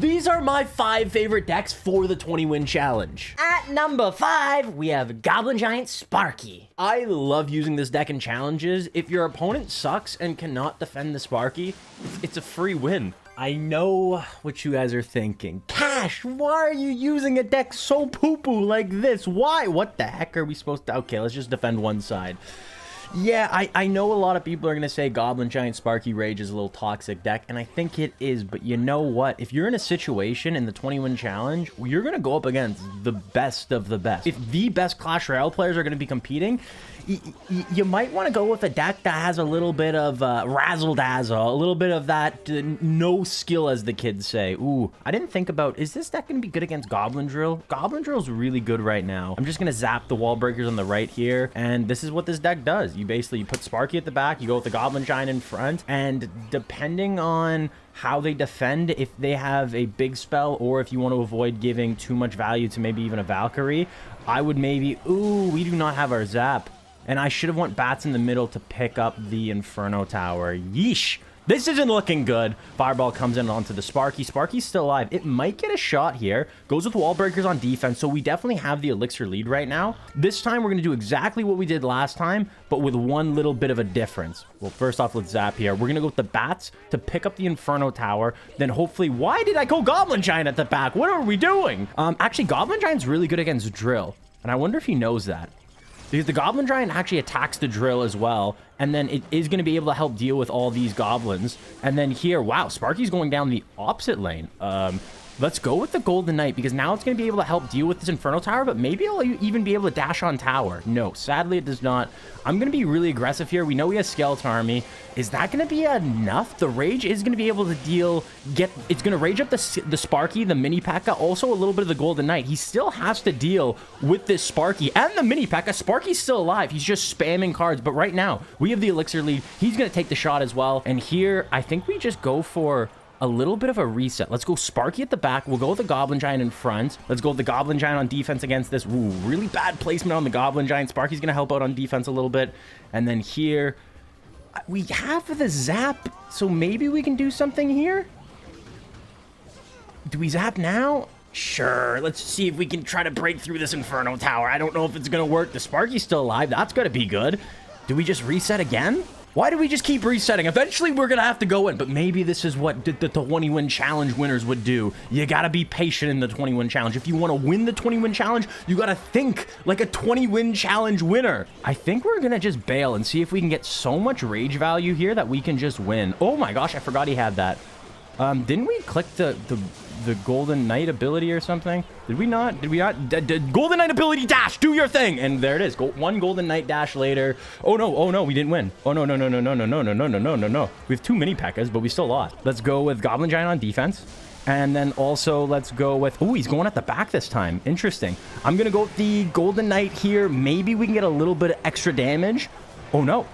These are my 5 favorite decks for the 20-win challenge. At number 5, we have Goblin Giant Sparky. I love using this deck in challenges. If your opponent sucks and cannot defend the Sparky, it's a free win. I know what you guys are thinking. Cash, why are you using a deck so poo-poo like this? Why? What the heck are we supposed to... Okay, let's just defend one side. Yeah, I know a lot of people are going to say Goblin Giant Sparky Rage is a little toxic deck, and I think it is, but you know what? If you're in a situation in the 20-win challenge, you're going to go up against the best of the best. If the best Clash Royale players are going to be competing, you might want to go with a deck that has a little bit of razzle-dazzle, a little bit of that no skill, as the kids say. Ooh, I didn't think about, is this deck going to be good against Goblin Drill? Goblin Drill's really good right now. I'm just going to zap the wall breakers on the right here, and this is what this deck does. You put Sparky at the back, you go with the Goblin Giant in front, and depending on how they defend, if they have a big spell or if you want to avoid giving too much value to maybe even a Valkyrie, I would maybe... Ooh, we do not have our zap. And I should have went bats in the middle to pick up the Inferno Tower. Yeesh. This isn't looking good. Fireball comes in onto the Sparky. Sparky's still alive. It might get a shot here. Goes with wall breakers on defense, so we definitely have the elixir lead right now. This time, we're going to do exactly what we did last time, but with one little bit of a difference. Well, first off, let's zap here. We're going to go with the bats to pick up the Inferno Tower. Then hopefully... Why did I go Goblin Giant at the back? What are we doing? Actually, Goblin Giant's really good against Drill, and I wonder if he knows that. Because the Goblin Giant actually attacks the Drill as well, and then it is going to be able to help deal with all these goblins. And then here, wow, Sparky's going down the opposite lane. Let's go with the Golden Knight, because now it's going to be able to help deal with this Inferno Tower, but maybe it'll even be able to dash on tower. No, sadly it does not. I'm going to be really aggressive here. We know he has Skeleton Army. Is that going to be enough? The Rage is going to be able to it's going to rage up the Sparky, the Mini P.E.K.K.A., also a little bit of the Golden Knight. He still has to deal with this Sparky and the Mini P.E.K.K.A. Sparky's still alive. He's just spamming cards, but right now we have the elixir lead. He's going to take the shot as well. And here, I think we just go for a little bit of a reset. Let's go Sparky at the back. We'll go with the Goblin Giant in front. Let's go with the Goblin Giant on defense against this. Ooh, really bad placement on the Goblin Giant. Sparky's going to help out on defense a little bit. And then here, we have the zap, so maybe we can do something here. Do we zap now? Sure, let's see if we can try to break through this Inferno Tower. I don't know if it's going to work. The Sparky's still alive. That's going to be good. Do we just reset again? Why do we just keep resetting? Eventually, we're going to have to go in, but maybe this is what the 20-win challenge winners would do. You got to be patient in the 20-win challenge. If you want to win the 20-win challenge, you got to think like a 20-win challenge winner. I think we're going to just bail and see if we can get so much rage value here that we can just win. Oh my gosh, I forgot he had that. Didn't we click the Golden Knight ability or something? Did we not? Golden Knight ability dash, do your thing. And there it is. One Golden Knight dash later. Oh no, we didn't win. Oh no. We have 2 mini P.E.K.K.A.s, but we still lost. Let's go with Goblin Giant on defense. And then also let's go with... Oh, he's going at the back this time. Interesting. I'm going to go with the Golden Knight here. Maybe we can get a little bit of extra damage. Oh no.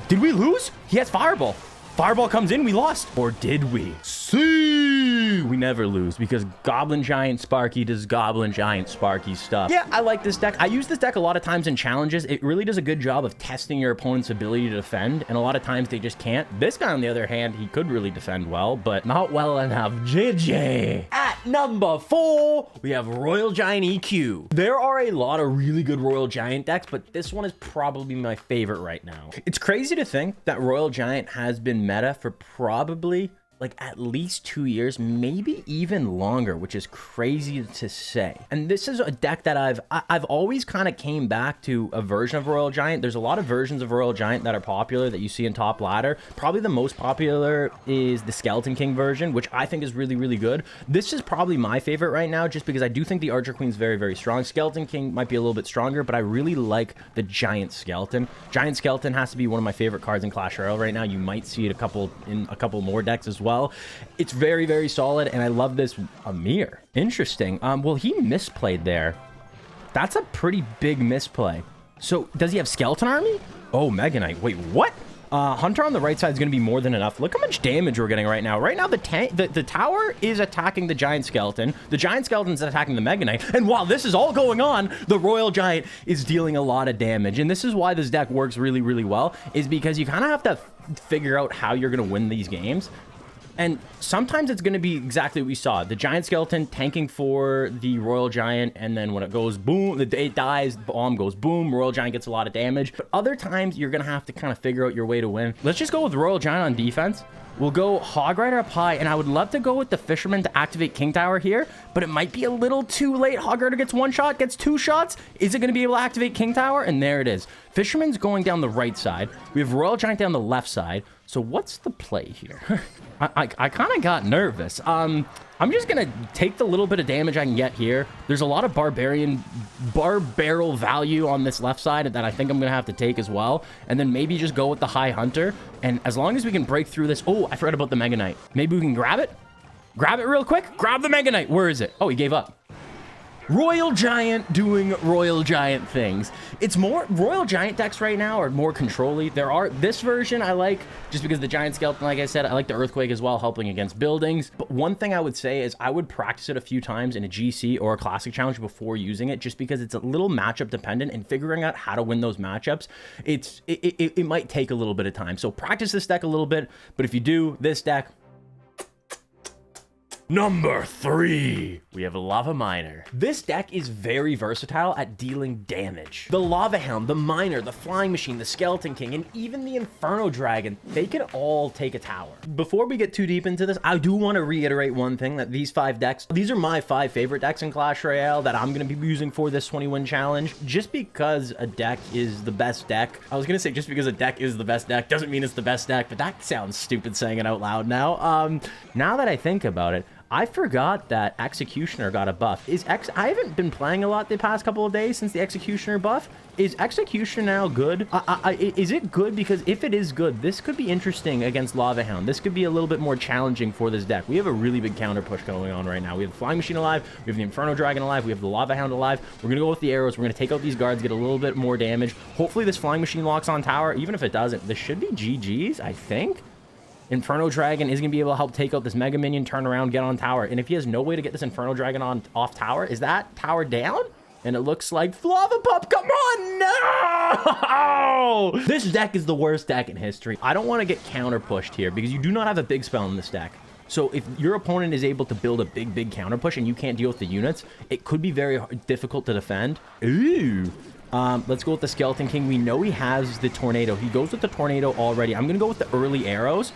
Did we lose? He has Fireball. Fireball comes in, we lost. Or did we? See, we never lose because Goblin Giant Sparky does Goblin Giant Sparky stuff. Yeah, I like this deck. I use this deck a lot of times in challenges. It really does a good job of testing your opponent's ability to defend, and a lot of times they just can't. This guy, on the other hand, he could really defend well, but not well enough. JJ. At number 4, we have Royal Giant EQ. There are a lot of really good Royal Giant decks, but this one is probably my favorite right now. It's crazy to think that Royal Giant has been meta for probably like at least 2 years, maybe even longer, which is crazy to say. And this is a deck that I've always kind of came back to a version of Royal Giant. There's a lot of versions of Royal Giant that are popular that you see in top ladder. Probably the most popular is the Skeleton King version, which I think is really, really good. This is probably my favorite right now, just because I do think the Archer Queen's very, very strong. Skeleton King might be a little bit stronger, but I really like the Giant Skeleton. Giant Skeleton has to be one of my favorite cards in Clash Royale right now. You might see it in a couple more decks as well. It's very, very solid, and I love this. Amir. Interesting. Well, he misplayed there. That's a pretty big misplay. So, does he have Skeleton Army? Oh, Mega Knight. Wait, what? Hunter on the right side is going to be more than enough. Look how much damage we're getting right now. Right now, the tower is attacking the Giant Skeleton. The Giant Skeleton is attacking the Mega Knight. And while this is all going on, the Royal Giant is dealing a lot of damage. And this is why this deck works really, really well, is because you kind of have to figure out how you're going to win these games. And sometimes it's going to be exactly what we saw. The Giant Skeleton tanking for the Royal Giant, and then when it goes boom, it dies, bomb goes boom, Royal Giant gets a lot of damage. But other times, you're going to have to kind of figure out your way to win. Let's just go with Royal Giant on defense. We'll go Hog Rider up high, and I would love to go with the Fisherman to activate King Tower here, but it might be a little too late. Hog Rider gets one shot, gets two shots. Is it going to be able to activate King Tower? And there it is. Fisherman's going down the right side. We have Royal Giant down the left side. So what's the play here? I kind of got nervous. I'm just going to take the little bit of damage I can get here. There's a lot of barrel value on this left side that I think I'm going to have to take as well. And then maybe just go with the High Hunter. And as long as we can break through this... Oh, I forgot about the Mega Knight. Maybe we can grab it? Grab it real quick? Grab the Mega Knight. Where is it? Oh, he gave up. Royal Giant doing Royal Giant things. It's more Royal Giant decks right now are more control-y. This version I like just because the Giant Skeleton, like I said, I like the Earthquake as well, helping against buildings. But one thing I would say is I would practice it a few times in a GC or a Classic Challenge before using it, just because it's a little matchup dependent, and figuring out how to win those matchups, it might take a little bit of time. So practice this deck a little bit, but if you do this deck, Number 3, we have a Lava Miner. This deck is very versatile at dealing damage. The Lava Hound, the Miner, the Flying Machine, the Skeleton King, and even the Inferno Dragon, they can all take a tower. Before we get too deep into this, I do want to reiterate one thing, that these 5 decks, these are my 5 favorite decks in Clash Royale that I'm going to be using for this 20-win challenge. Just because a deck is the best deck, I was going to say just because a deck is the best deck doesn't mean it's the best deck, but that sounds stupid saying it out loud now. Now that I think about it, I forgot that Executioner got a buff. I haven't been playing a lot the past couple of days since the Executioner buff. Is Executioner now good? Is it good? Because if it is good, this could be interesting against Lava Hound. This could be a little bit more challenging for this deck. We have a really big counter push going on right now. We have the Flying Machine alive. We have the Inferno Dragon alive. We have the Lava Hound alive. We're going to go with the arrows. We're going to take out these guards, get a little bit more damage. Hopefully this Flying Machine locks on tower. Even if it doesn't, this should be GG's, I think. Inferno Dragon is going to be able to help take out this Mega Minion, turn around, get on tower. And if he has no way to get this Inferno Dragon off tower, is that tower down? And it looks like Lava Pup, come on, no! This deck is the worst deck in history. I don't want to get counter pushed here because you do not have a big spell in this deck. So if your opponent is able to build a big counter push and you can't deal with the units, it could be very difficult to defend. Ooh. Let's go with the Skeleton King. We know he has the Tornado. He goes with the Tornado already. I'm going to go with the early arrows.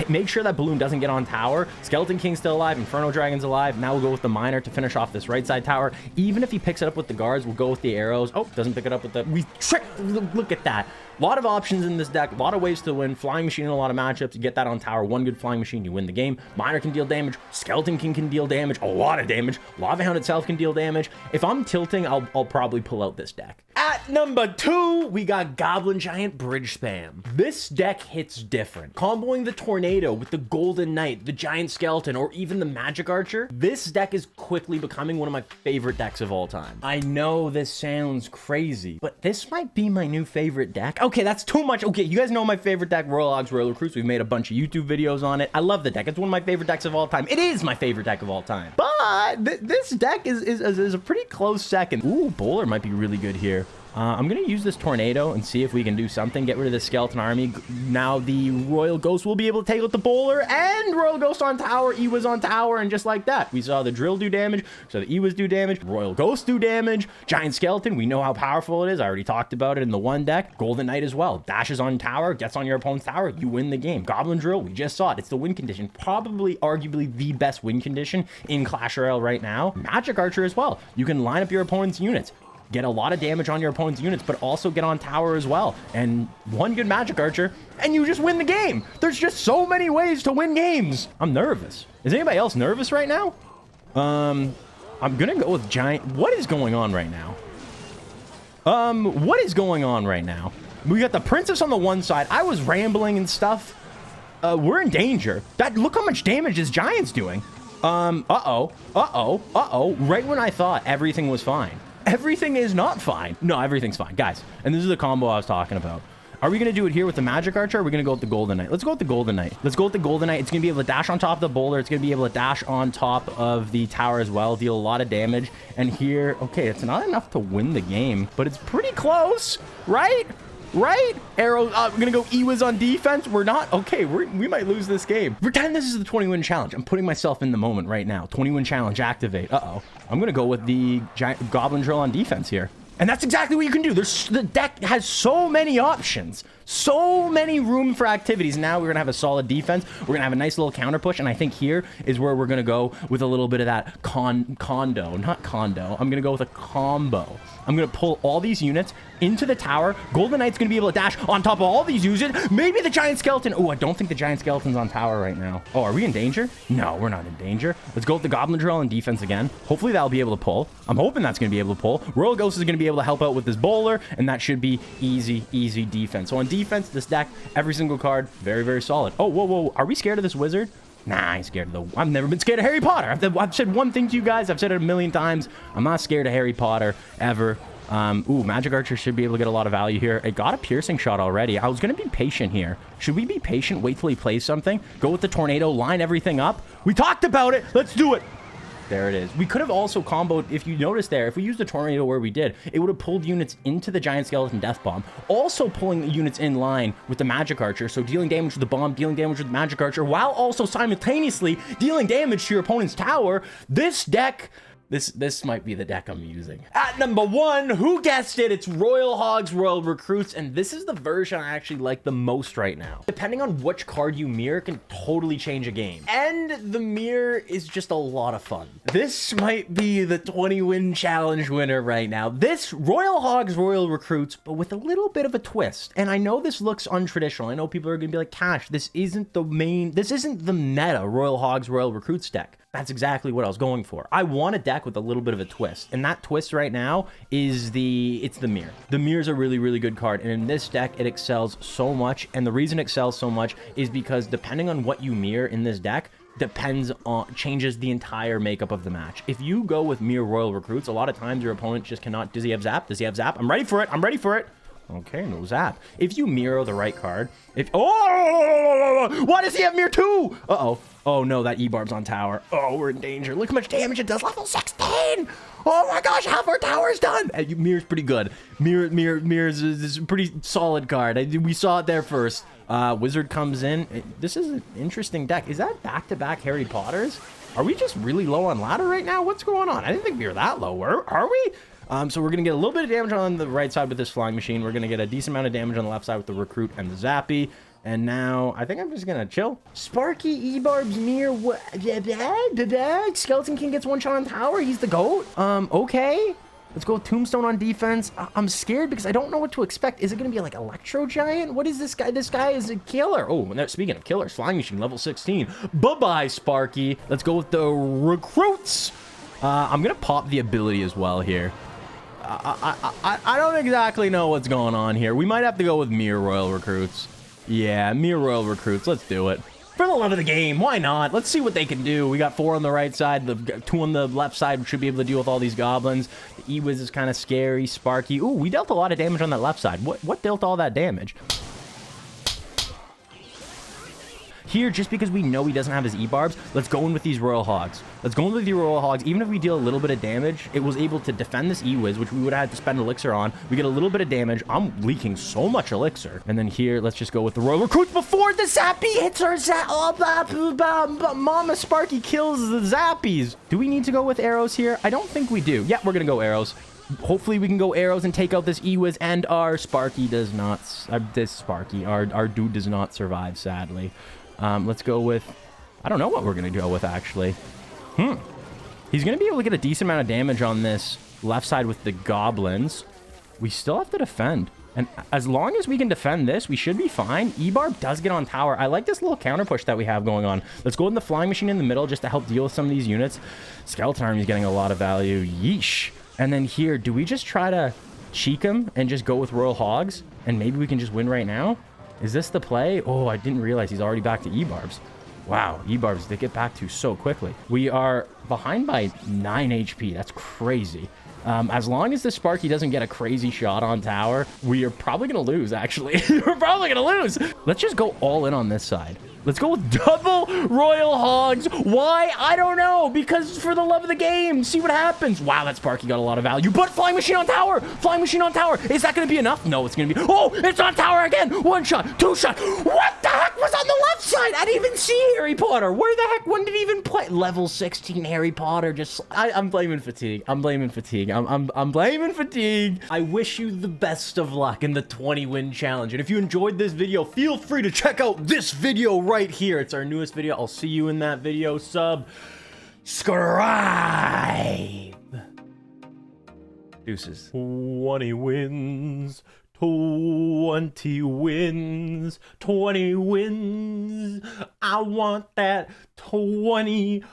Make sure that balloon doesn't get on tower. Skeleton King's still alive. Inferno Dragon's alive. Now we'll go with the Miner to finish off this right side tower. Even if he picks it up with the guards, we'll go with the arrows. Oh, doesn't pick it up with the... We trick. Look at that. A lot of options in this deck. A lot of ways to win. Flying Machine in a lot of matchups. You get that on tower. One good Flying Machine, you win the game. Miner can deal damage. Skeleton King can deal damage. A lot of damage. Lava Hound itself can deal damage. If I'm tilting, I'll probably pull out this deck. At number 2, we got Goblin Giant Bridge Spam. This deck hits different. Comboing the Tornado with the Golden Knight, the Giant Skeleton, or even the Magic Archer, this deck is quickly becoming one of my favorite decks of all time. I know this sounds crazy, but this might be my new favorite deck. Okay, that's too much. Okay, you guys know my favorite deck, Royal Ogs Royal Recruits. We've made a bunch of YouTube videos on it. I love the deck. It's one of my favorite decks of all time. It is my favorite deck of all time. But this deck is a pretty close second. Ooh, Bowler might be really good here. I'm going to use this Tornado and see if we can do something. Get rid of the Skeleton Army. Now the Royal Ghost will be able to take out the Bowler, and Royal Ghost on tower. Ewa's on tower, and just like that, we saw the Drill do damage. So the Ewas do damage. Royal Ghost do damage. Giant Skeleton, we know how powerful it is. I already talked about it in the one deck. Golden Knight as well. Dashes on tower, gets on your opponent's tower. You win the game. Goblin Drill, we just saw it. It's the win condition. Probably, arguably, the best win condition in Clash Royale right now. Magic Archer as well. You can line up your opponent's units, get a lot of damage on your opponent's units, but also get on tower as well. And one good Magic Archer, and you just win the game. There's just so many ways to win games. I'm nervous. Is anybody else nervous right now? I'm gonna go with Giant. What is going on right now? What is going on right now? We got the Princess on the one side. I was rambling and stuff. We're in danger. Look how much damage this Giant's doing. Uh-oh. Right when I thought everything was fine. Everything is not fine. No, everything's fine, guys. And this is the combo I was talking about. Are we going to do it here with the Magic Archer, or are we going to go with the Golden Knight? Let's go with the Golden Knight. Let's go with the Golden Knight. It's going to be able to dash on top of the boulder. It's going to be able to dash on top of the tower as well, deal a lot of damage. And here, okay, it's not enough to win the game, but it's pretty close, right? right? Arrow, we're gonna go E-Wiz on defense. We're not. Okay, we might lose this game. Pretend this is the 20-win challenge. I'm putting myself in the moment right now. 20-win challenge, activate. Uh-oh. I'm gonna go with the giant Goblin Drill on defense here. And that's exactly what you can do. The deck has so many options, so many room for activities. Now we're going to have a solid defense. We're going to have a nice little counter push. And I think here is where we're going to go with a little bit of that condo, not condo. I'm going to go with a combo. I'm going to pull all these units into the tower. Golden Knight's going to be able to dash on top of all these units. Maybe the giant skeleton. Oh, I don't think the giant skeleton's on tower right now. Oh, are we in danger? No, we're not in danger. Let's go with the Goblin Drill on defense again. Hopefully that'll be able to pull. I'm hoping that's going to be able to pull. Royal Ghost is going to be able to help out with this bowler, and that should be easy defense. So on defense, this deck, every single card, very, very solid. Oh, whoa. Are we scared of this wizard? Nah, I ain't scared of I've never been scared of Harry Potter. I've said one thing to you guys. I've said it a million times. I'm not scared of Harry Potter ever. Ooh, Magic Archer should be able to get a lot of value here. It got a piercing shot already. I was going to be patient here. Should we be patient? Wait till he plays something? Go with the tornado, line everything up? We talked about it. Let's do it. There it is. We could have also comboed, if you notice there, if we used the tornado where we did, it would have pulled units into the giant skeleton death bomb, also pulling the units in line with the magic archer, so dealing damage with the bomb, dealing damage with the magic archer, while also simultaneously dealing damage to your opponent's tower. This deck... This might be the deck I'm using. At number 1, who guessed it? It's Royal Hogs, Royal Recruits, and this is the version I actually like the most right now. Depending on which card you mirror can totally change a game. And the mirror is just a lot of fun. This might be the 20-win challenge winner right now. This Royal Hogs, Royal Recruits, but with a little bit of a twist. And I know this looks untraditional. I know people are gonna be like, Cash, this isn't the meta Royal Hogs, Royal Recruits deck. That's exactly what I was going for. I want a deck with a little bit of a twist. And that twist right now is it's the mirror. The mirror is a really, really good card. And in this deck, it excels so much. And the reason it excels so much is because depending on what you mirror in this deck, changes the entire makeup of the match. If you go with mirror Royal Recruits, a lot of times your opponent just cannot. Does he have zap? Does he have zap? I'm ready for it. Okay, no zap. If you mirror the right card, why does he have mirror 2? Oh no, that E-Barb's on tower. Oh, we're in danger. Look how much damage it does. Level 16. Oh my gosh, half our tower's done. Mirror's pretty good. Mirror's is a pretty solid card. We saw it there first. Wizard comes in. This is an interesting deck. Is that back-to-back Harry Potters? Are we just really low on ladder right now? What's going on? I didn't think we were that low. Are we? So we're going to get a little bit of damage on the right side with this flying machine. We're going to get a decent amount of damage on the left side with the recruit and the zappy. And now I think I'm just going to chill. Sparky E-Barb's near Skeleton King gets one shot on tower. He's the GOAT. Okay. Let's go with Tombstone on defense. I'm scared because I don't know what to expect. Is it going to be like Electro Giant? What is this guy? This guy is a killer. Oh, speaking of killers, flying machine level 16. Bye-bye, Sparky. Let's go with the recruits. I'm going to pop the ability as well here. I don't exactly know what's going on here. We might have to go with Mirror Royal Recruits. Yeah, Mirror Royal Recruits. Let's do it. For the love of the game, why not? Let's see what they can do. We got 4 on the right side. The 2 on the left side should be able to deal with all these goblins. The E-Wiz is kind of scary. Sparky. Ooh, we dealt a lot of damage on that left side. What dealt all that damage? Here, just because we know he doesn't have his E-Barbs, let's go in with these Royal Hogs. Even if we deal a little bit of damage, it was able to defend this E-Wiz, which we would have had to spend elixir on. We get a little bit of damage. I'm leaking so much elixir. And then here, let's just go with the Royal Recruits before the Zappy hits our Mama Sparky kills the Zappies. Do we need to go with arrows here? I don't think we do. Yeah, we're going to go arrows. Hopefully we can go arrows and take out this E-Wiz, and our Sparky does not... our dude does not survive, sadly. Let's go with... I don't know what we're going to go with, actually. He's going to be able to get a decent amount of damage on this left side with the goblins. We still have to defend. And as long as we can defend this, we should be fine. E-Barb does get on tower. I like this little counter push that we have going on. Let's go with the flying machine in the middle just to help deal with some of these units. Skeleton Army is getting a lot of value. Yeesh. And then here, do we just try to cheek him and just go with Royal Hogs? And maybe we can just win right now? Is this the play? Oh, I didn't realize he's already back to E-Barbs. Wow, E-Barbs, they get back to so quickly. We are behind by 9 HP. That's crazy. As long as the Sparky doesn't get a crazy shot on tower, we are probably going to lose, actually. We're probably going to lose. Let's just go all in on this side. Let's go with double royal hogs. Why? I don't know. Because for the love of the game. See what happens. Wow, that Sparky got a lot of value. But flying machine on tower. Flying machine on tower. Is that going to be enough? No, it's going to be. Oh, it's on tower again. One shot. Two shot. What the heck was on the left side? I didn't even see Harry Potter. Where the heck? When did he even play? Level 16 Harry Potter. Just. I'm blaming fatigue. I'm blaming fatigue. I'm blaming fatigue. I wish you the best of luck in the 20 win challenge. And if you enjoyed this video, feel free to check out this video right here. It's our newest video. I'll see you in that video. Subscribe. Deuces. 20 wins. 20 wins. 20 wins. I want that 20